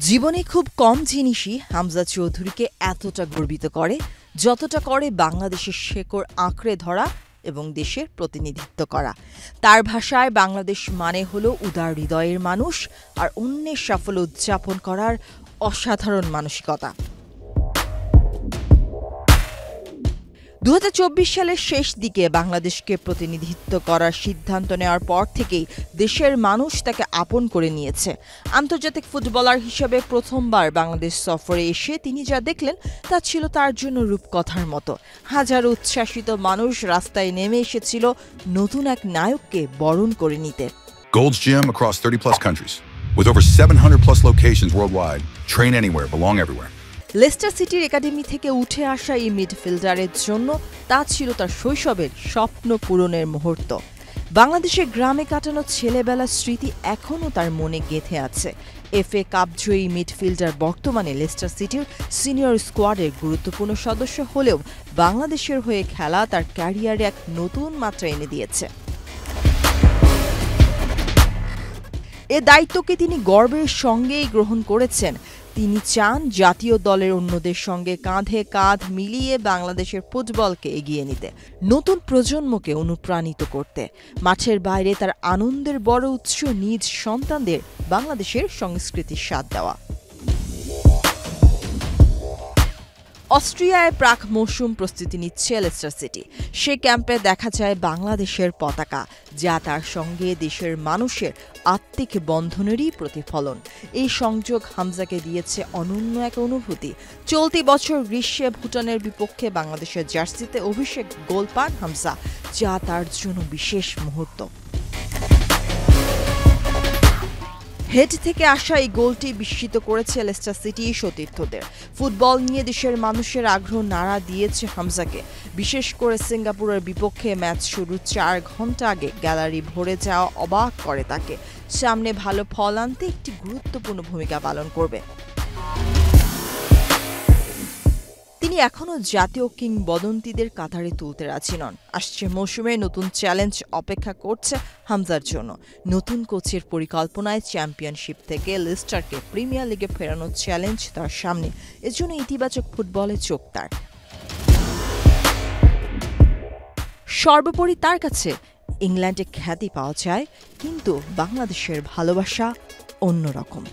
জীবনে খুব কম জিনিসই হামজা চৌধুরীকে এতটা গর্বিত করে যতটা করে বাংলাদেশের শেকড় আঁকড়ে ধরা এবং দেশের প্রতিনিধিত্ব করা। তার ভাষায় বাংলাদেশ মানে হলো উদার হৃদয়ের মানুষ আর অন্যের সাফল্য উদযাপন করার অসাধারণ মানসিকতা। 2024 সালের শেষ দিকে বাংলাদেশকে প্রতিনিধিত্ব করার সিদ্ধান্ত নেওয়ার পর থেকেই দেশের মানুষ তাকে আপন করে নিয়েছে। আন্তর্জাতিক ফুটবলার হিসেবে প্রথমবার বাংলাদেশ সফরে এসে তিনি যা দেখলেন তা ছিল তার জন্য রূপকথার মতো। হাজারো উচ্ছ্বাসিত মানুষ রাস্তায় নেমে এসেছিল নতুন এক নায়ককে বরণ করে নিতে। Gold's Gym across 30+ countries with over 700+ locations worldwide. Train anywhere, belong everywhere. Leicester সিটির একাডেমি থেকে উঠে আসা এই মিডফিল্ডারের জন্য তা ছিল তার শৈশবের স্বপ্ন পূরণের মুহূর্ত। বাংলাদেশের গ্রামে কাটানো ছেলেবেলার স্মৃতি এখনও তার মনে গেঁথে আছে। FA কাপ জয়ী মিডফিল্ডার বর্তমানে লেস্টার সিটির সিনিয়র স্কোয়াডের গুরুত্বপূর্ণ সদস্য হলেও বাংলাদেশের হয়ে খেলা তার ক্যারিয়ারে এক নতুন মাত্রা এনে দিয়েছে। এ দায়িত্বকে তিনি গর্বের সঙ্গেই গ্রহণ করেছেন। তিনি চান জাতীয় দলের অন্যদের সঙ্গে কাঁধে কাঁধ মিলিয়ে বাংলাদেশের ফুটবলকে এগিয়ে নিতে, নতুন প্রজন্মকে অনুপ্রাণিত করতে। মাঠের বাইরে তার আনন্দের বড় উৎস নিজ সন্তানদের বাংলাদেশের সংস্কৃতির স্বাদ দেওয়া। অস্ট্রিয়ায় প্রাক মৌসুম প্রস্তুতি নিচ্ছে লেস্টার সিটি। সে ক্যাম্পে দেখা যায় বাংলাদেশের পতাকা, যা তার সঙ্গে দেশের মানুষের আত্মিক বন্ধনেরই প্রতিফলন। এই সংযোগ হামজাকে দিয়েছে অনন্য এক অনুভূতি। চলতি বছর গ্রীষ্মে ভুটানের বিপক্ষে বাংলাদেশের জার্সিতে অভিষেক গোল পান হামজা, যা তার জন্য বিশেষ মুহূর্ত। হেড থেকে আসা এই গোলটি বিস্মিত করেছে লেস্টার সিটি সতীর্থদের। ফুটবল নিয়ে দেশের মানুষের আগ্রহ নাড়া দিয়েছে হামজাকে। বিশেষ করে সিঙ্গাপুরের বিপক্ষে ম্যাচ শুরুর 4 ঘন্টা আগে গ্যালারি ভরে যাওয়া অবাক করে তাকে। সামনে ভালো ফল আনতে একটি গুরুত্বপূর্ণ ভূমিকা পালন করবে। তিনি এখনও জাতীয় কিংবদন্তিদের কাতারে তুলতে রাজি নন। আসছে মৌসুমে নতুন চ্যালেঞ্জ অপেক্ষা করছে হামজার জন্য। নতুন কোচের পরিকল্পনায় চ্যাম্পিয়নশিপ থেকে লেস্টারকে প্রিমিয়ার লিগে ফেরানোর চ্যালেঞ্জ তার সামনে। এজন্য ইতিবাচক ফুটবলে চোখ তার। সর্বোপরি তার কাছে ইংল্যান্ডে খ্যাতি পাওয়া যায়, কিন্তু বাংলাদেশের ভালোবাসা অন্যরকম।